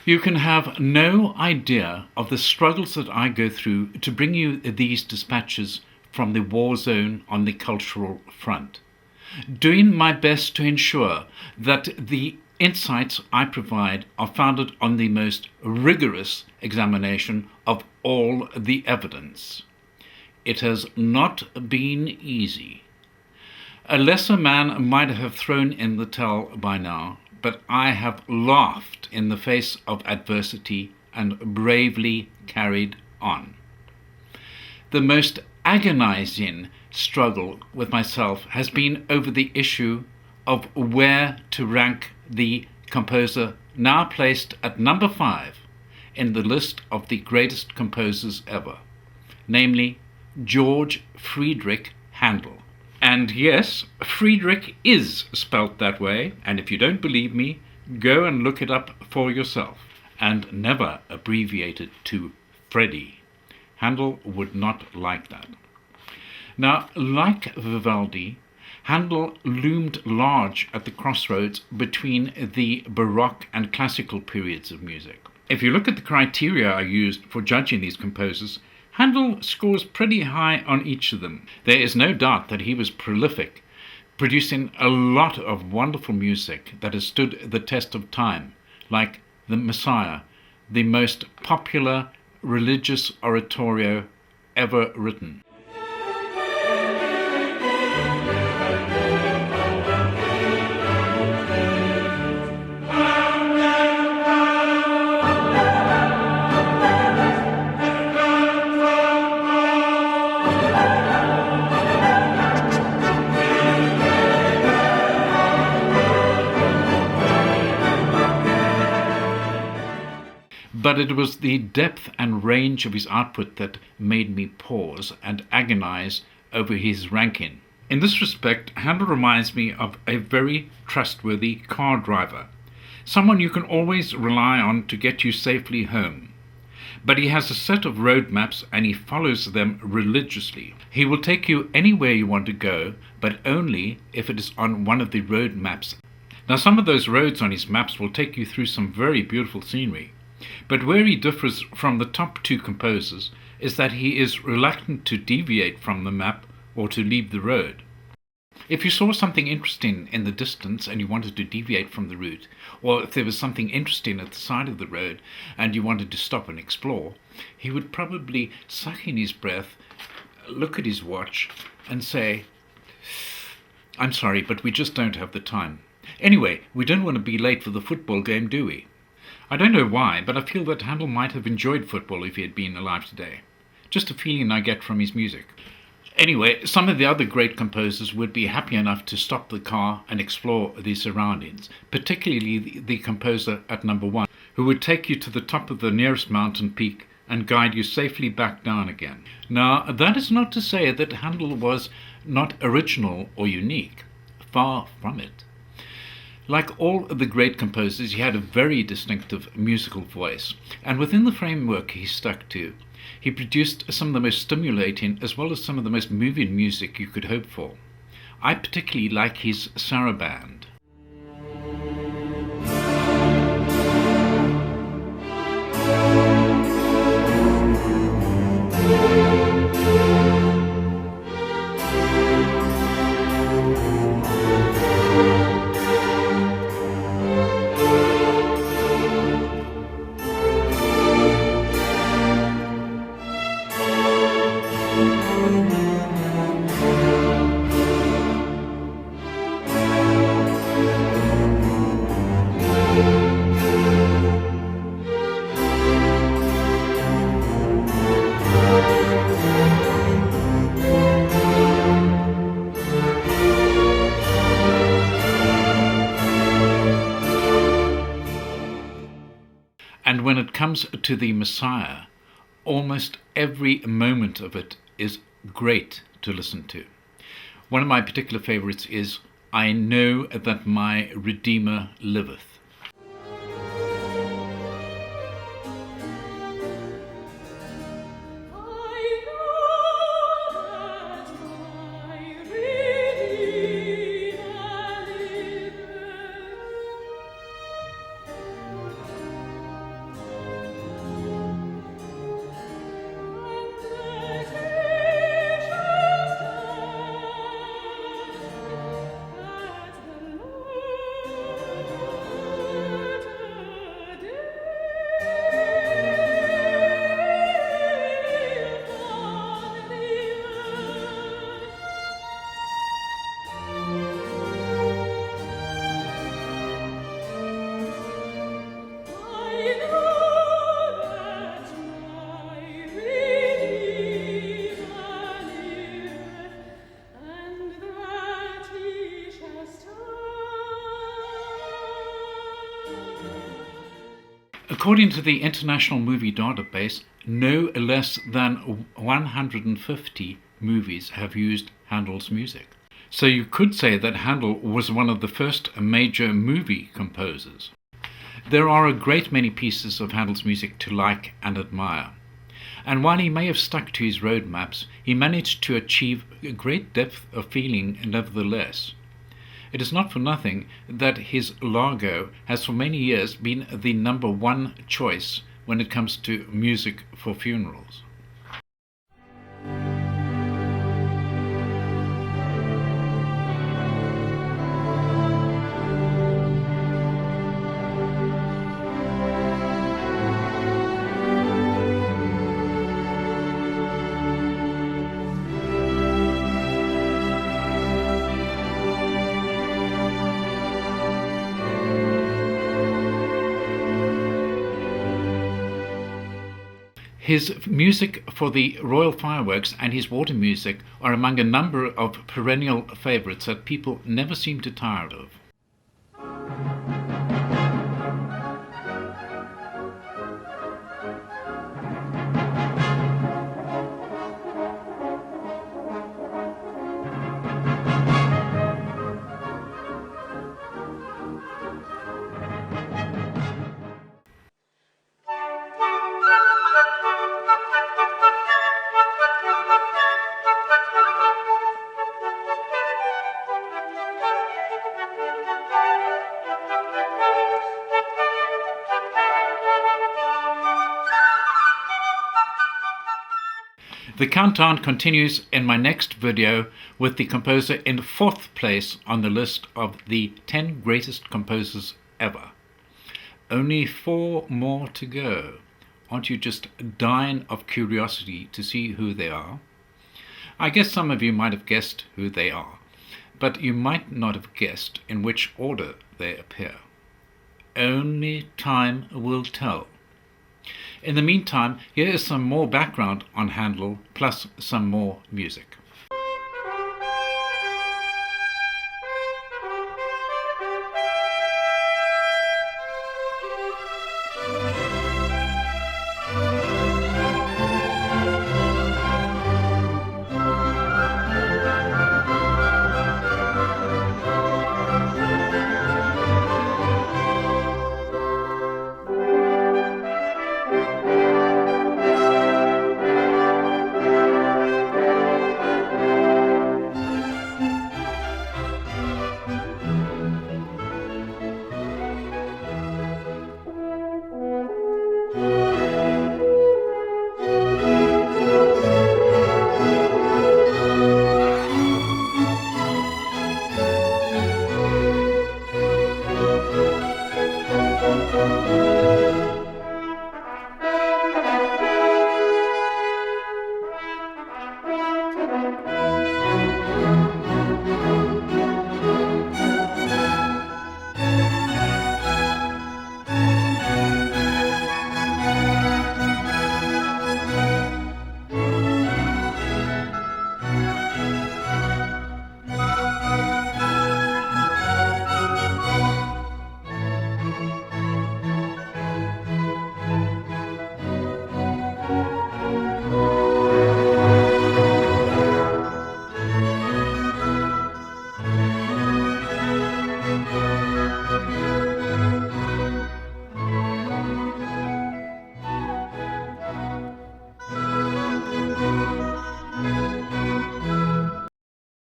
You can have no idea of the struggles that I go through to bring you these dispatches from the war zone on the cultural front, doing my best to ensure that the insights I provide are founded on the most rigorous examination of all the evidence. It has not been easy. A lesser man might have thrown in the towel by now, but I have laughed in the face of adversity and bravely carried on. The most agonizing struggle with myself has been over the issue of where to rank the composer now placed at number 5 in the list of the greatest composers ever, namely George Friedrich Handel. And yes, Friedrich is spelt that way, and if you don't believe me, go and look it up for yourself, and never abbreviate it to Freddie. Handel would not like that. Now, like Vivaldi, Handel loomed large at the crossroads between the Baroque and classical periods of music. If you look at the criteria I used for judging these composers, Handel scores pretty high on each of them. There is no doubt that he was prolific, producing a lot of wonderful music that has stood the test of time, like The Messiah, the most popular religious oratorio ever written. But it was the depth and range of his output that made me pause and agonize over his ranking. In this respect, Handel reminds me of a very trustworthy car driver, someone you can always rely on to get you safely home. But he has a set of road maps and he follows them religiously. He will take you anywhere you want to go, but only if it is on one of the road maps. Now, some of those roads on his maps will take you through some very beautiful scenery. But where he differs from the top 2 composers is that he is reluctant to deviate from the map or to leave the road. If you saw something interesting in the distance and you wanted to deviate from the route, or if there was something interesting at the side of the road and you wanted to stop and explore, he would probably suck in his breath, look at his watch and say, "I'm sorry, but we just don't have the time. Anyway, we don't want to be late for the football game, do we?" I don't know why, but I feel that Handel might have enjoyed football if he had been alive today. Just a feeling I get from his music. Anyway, some of the other great composers would be happy enough to stop the car and explore the surroundings, particularly the composer at number 1, who would take you to the top of the nearest mountain peak and guide you safely back down again. Now, that is not to say that Handel was not original or unique. Far from it. Like all of the great composers, he had a very distinctive musical voice, and within the framework he stuck to, he produced some of the most stimulating as well as some of the most moving music you could hope for. I particularly like his saraband. And when it comes to the Messiah, almost every moment of it is great to listen to. One of my particular favorites is "I know that my Redeemer liveth." According to the International Movie Database, no less than 150 movies have used Handel's music. So you could say that Handel was one of the first major movie composers. There are a great many pieces of Handel's music to like and admire. And while he may have stuck to his roadmaps, he managed to achieve a great depth of feeling nevertheless. It is not for nothing that his Largo has for many years been the number one choice when it comes to music for funerals. His music for the royal fireworks and his water music are among a number of perennial favourites that people never seem to tire of. The countdown continues in my next video with the composer in 4th place on the list of the 10 greatest composers ever. Only 4 more to go. Aren't you just dying of curiosity to see who they are? I guess some of you might have guessed who they are, but you might not have guessed in which order they appear. Only time will tell. In the meantime, here is some more background on Handel, plus some more music.